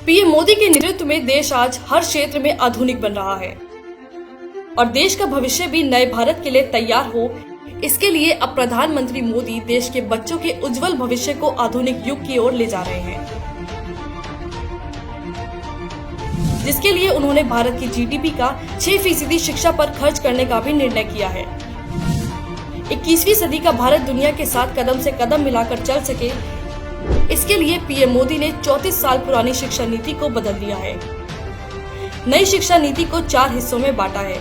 PM Modi के नेतृत्व में देश आज हर क्षेत्र में आधुनिक बन रहा है और देश का भविष्य भी नए भारत के लिए तैयार हो। इसके लिए अब प्रधानमंत्री मोदी देश के बच्चों के उज्जवल भविष्य को आधुनिक युग की ओर ले जा रहे हैं, जिसके लिए उन्होंने भारत की जीडीपी का 6% शिक्षा पर खर्च करने का भी निर्णय किया है। 21वीं सदी का भारत दुनिया के साथ कदम से कदम मिलाकर चल सके, इसके लिए पीएम मोदी ने 34 साल पुरानी शिक्षा नीति को बदल दिया है। नई शिक्षा नीति को 4 हिस्सों में बांटा है।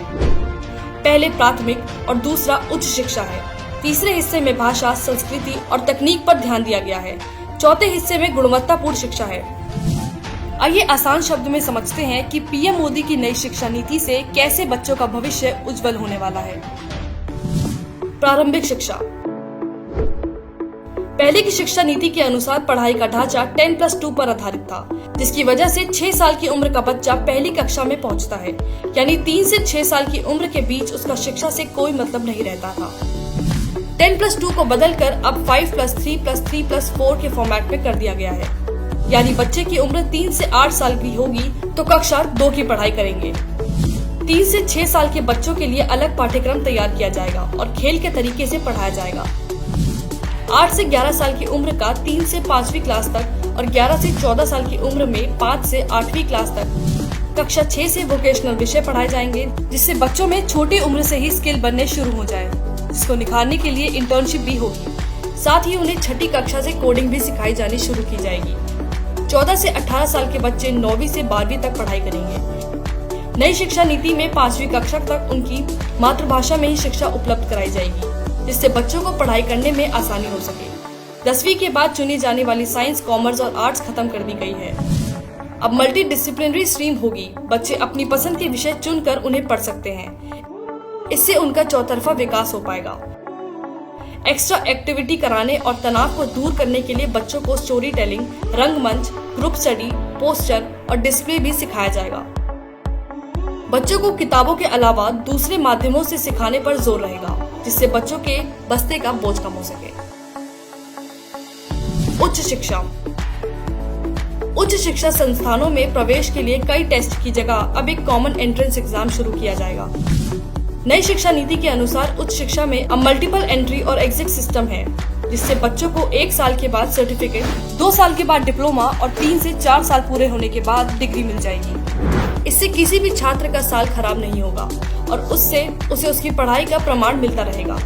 पहले प्राथमिक और दूसरा उच्च शिक्षा है। तीसरे हिस्से में भाषा, संस्कृति और तकनीक पर ध्यान दिया गया है। चौथे हिस्से में गुणवत्तापूर्ण शिक्षा है। आइए आसान शब्द में समझते हैं कि पीएम मोदी की नई शिक्षा नीति से कैसे बच्चों का भविष्य उज्जवल होने वाला है। प्रारंभिक शिक्षा। पहले की शिक्षा नीति के अनुसार पढ़ाई का ढांचा 10+2 पर आधारित था, जिसकी वजह से 6 साल की उम्र का बच्चा पहली कक्षा में पहुंचता है, यानी 3 से 6 साल की उम्र के बीच उसका शिक्षा से कोई मतलब नहीं रहता था। 10+2 को बदलकर अब 5+3+3+4 के फॉर्मेट में कर दिया गया है, यानी बच्चे की उम्र 3 से 8 साल की होगी तो कक्षा 2 की पढ़ाई करेंगे। 3 से 6 साल के बच्चों के लिए अलग पाठ्यक्रम तैयार किया जाएगा और खेल के तरीके से पढ़ाया जाएगा। 8 से 11 साल की उम्र का 3 से 5वीं क्लास तक और 11 से 14 साल की उम्र में 5 से 8वीं क्लास तक कक्षा 6 से वोकेशनल विषय पढ़ाए जाएंगे, जिससे बच्चों में छोटी उम्र से ही स्किल बनने शुरू हो जाए, जिसको निखारने के लिए इंटर्नशिप भी होगी। साथ ही उन्हें छठी कक्षा से कोडिंग भी सिखाई जानी शुरू की जाएगी। 14 से 18 साल के बच्चे 9वीं से 12वीं तक पढ़ाई करेंगे। नई शिक्षा नीति में 5वीं कक्षा तक उनकी मातृभाषा में ही शिक्षा उपलब्ध कराई जाएगी, जिससे बच्चों को पढ़ाई करने में आसानी हो सके। 10वीं के बाद चुनी जाने वाली साइंस, कॉमर्स और आर्ट्स खत्म कर दी गई है। अब मल्टी डिसिप्लिनरी स्ट्रीम होगी। बच्चे अपनी पसंद के विषय चुनकर उन्हें पढ़ सकते हैं। इससे उनका चौतरफा विकास हो पाएगा। एक्स्ट्रा एक्टिविटी कराने और तनाव को दूर करने के लिए बच्चों को स्टोरी टेलिंग, रंगमंच, ग्रुप स्टडी, पोस्टर और डिस्प्ले भी सिखाया जाएगा। बच्चों को किताबों के अलावा दूसरे माध्यमों से सिखाने पर जोर रहेगा, जिससे बच्चों के बस्ते का बोझ कम हो सके। उच्च शिक्षा। उच्च शिक्षा संस्थानों में प्रवेश के लिए कई टेस्ट की जगह अब एक कॉमन एंट्रेंस एग्जाम शुरू किया जाएगा। नई शिक्षा नीति के अनुसार उच्च शिक्षा में अब मल्टीपल एंट्री और एग्जिट सिस्टम है, जिससे बच्चों को 1 साल के बाद सर्टिफिकेट, 2 साल के बाद डिप्लोमा और 3 से 4 साल पूरे होने के बाद डिग्री मिल जाएगी। इससे किसी भी छात्र का साल खराब नहीं होगा और उससे उसे उसकी पढ़ाई का प्रमाण मिलता रहेगा।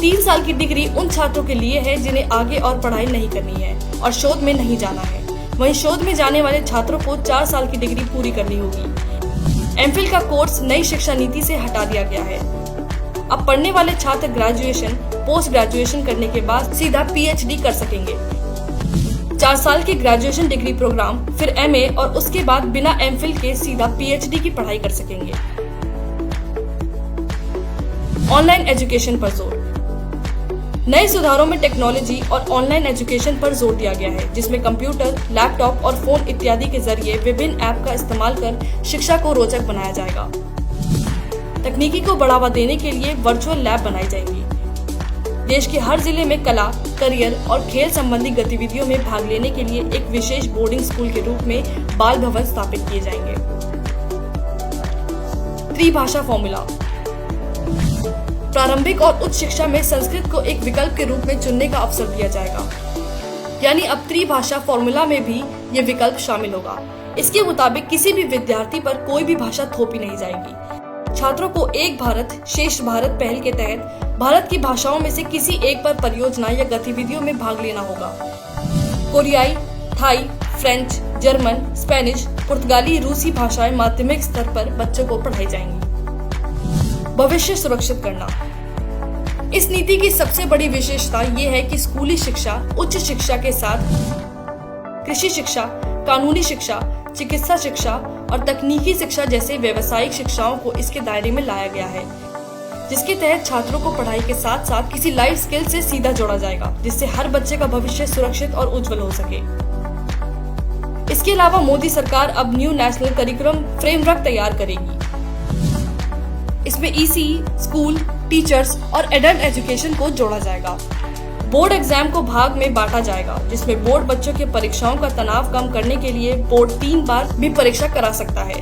3 साल की डिग्री उन छात्रों के लिए है जिन्हें आगे और पढ़ाई नहीं करनी है और शोध में नहीं जाना है। वहीं शोध में जाने वाले छात्रों को 4 साल की डिग्री पूरी करनी होगी। एमफिल का कोर्स नई शिक्षा नीति से हटा दिया गया है। अब पढ़ने वाले छात्र ग्रेजुएशन, पोस्ट ग्रेजुएशन करने के बाद सीधा पीएचडी कर सकेंगे। 4 साल के ग्रेजुएशन डिग्री प्रोग्राम, फिर एमए और उसके बाद बिना एमफिल के सीधा पीएचडी की पढ़ाई कर सकेंगे। ऑनलाइन एजुकेशन पर जोर। नए सुधारों में टेक्नोलॉजी और ऑनलाइन एजुकेशन पर जोर दिया गया है, जिसमें कंप्यूटर, लैपटॉप और फोन इत्यादि के जरिए विभिन्न ऐप का इस्तेमाल कर शिक्षा को रोचक बनाया जाएगा। तकनीकी को बढ़ावा देने के लिए वर्चुअल लैब बनाई जाएंगी। देश के हर जिले में कला, करियर और खेल संबंधी गतिविधियों में भाग लेने के लिए एक विशेष बोर्डिंग स्कूल के रूप में बाल भवन स्थापित किए जाएंगे। त्रिभाषा फॉर्मूला। प्रारंभिक और उच्च शिक्षा में संस्कृत को एक विकल्प के रूप में चुनने का अवसर दिया जाएगा, यानी अब त्रिभाषा फॉर्मूला में भी ये विकल्प शामिल होगा। इसके मुताबिक किसी भी विद्यार्थी पर कोई भी भाषा थोपी नहीं जाएगी। छात्रों को एक भारत श्रेष्ठ भारत पहल के तहत भारत की भाषाओं में से किसी एक पर परियोजना या गतिविधियों में भाग लेना होगा। कोरियाई, थाई, फ्रेंच, जर्मन, स्पेनिश, पुर्तगाली, रूसी भाषाएं माध्यमिक स्तर पर बच्चों को पढ़ाई जाएंगी। भविष्य सुरक्षित करना। इस नीति की सबसे बड़ी विशेषता ये है कि स्कूली शिक्षा, उच्च शिक्षा के साथ कृषि शिक्षा, कानूनी शिक्षा, चिकित्सा शिक्षा और तकनीकी शिक्षा जैसे व्यावसायिक शिक्षाओं को इसके दायरे में लाया गया है, जिसके तहत छात्रों को पढ़ाई के साथ साथ किसी लाइफ स्किल से सीधा जोड़ा जाएगा, जिससे हर बच्चे का भविष्य सुरक्षित और उज्जवल हो सके। इसके अलावा मोदी सरकार अब न्यू नेशनल करिकुलम फ्रेमवर्क तैयार करेगी। इसमें ईसीई, स्कूल, टीचर्स और एडल्ट एजुकेशन को जोड़ा जाएगा। बोर्ड एग्जाम को भाग में बांटा जाएगा, जिसमें बोर्ड बच्चों के परीक्षाओं का तनाव कम करने के लिए बोर्ड 3 बार भी परीक्षा करा सकता है।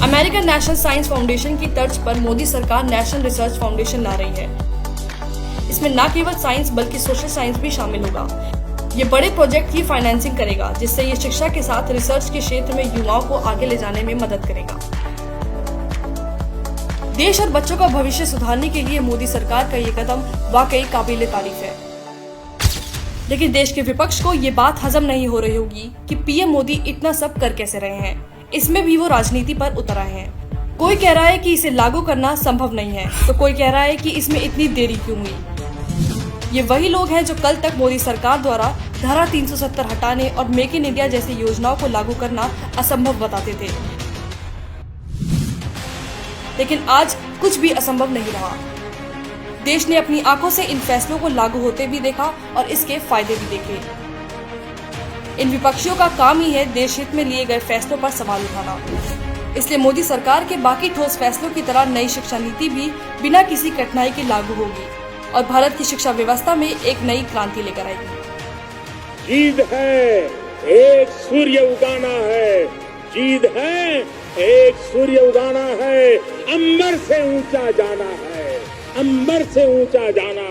अमेरिकन नेशनल साइंस फाउंडेशन की तर्ज पर मोदी सरकार नेशनल रिसर्च फाउंडेशन ला रही है। इसमें न केवल साइंस बल्कि सोशल साइंस भी शामिल होगा। ये बड़े प्रोजेक्ट की फाइनेंसिंग करेगा, जिससे ये शिक्षा के साथ रिसर्च के क्षेत्र में युवाओं को आगे ले जाने में मदद करेगा। देश और बच्चों का भविष्य सुधारने के लिए मोदी सरकार का ये कदम वाकई काबिले तारीफ है। लेकिन देश के विपक्ष को ये बात हजम नहीं हो रही होगी कि पीएम मोदी इतना सब कर कैसे रहे हैं। इसमें भी वो राजनीति पर उतर आए हैं। कोई कह रहा है कि इसे लागू करना संभव नहीं है, तो कोई कह रहा है कि इसमें इतनी देरी क्यों हुई। ये वही लोग हैं जो कल तक मोदी सरकार द्वारा धारा 370 हटाने और मेक इन इंडिया जैसी योजनाओं को लागू करना असंभव बताते थे। लेकिन आज कुछ भी असंभव नहीं रहा। देश ने अपनी आंखों से इन फैसलों को लागू होते भी देखा और इसके फायदे भी देखे। इन विपक्षियों का काम ही है देश हित में लिए गए फैसलों पर सवाल उठाना। इसलिए मोदी सरकार के बाकी ठोस फैसलों की तरह नई शिक्षा नीति भी बिना किसी कठिनाई के लागू होगी और भारत की शिक्षा व्यवस्था में एक नई क्रांति लेकर आएगी। जीद है, एक सूर्य उगाना है। जीद है, एक सूर्य उगाना है। अंबर से ऊंचा जाना है। अंबर से ऊंचा जाना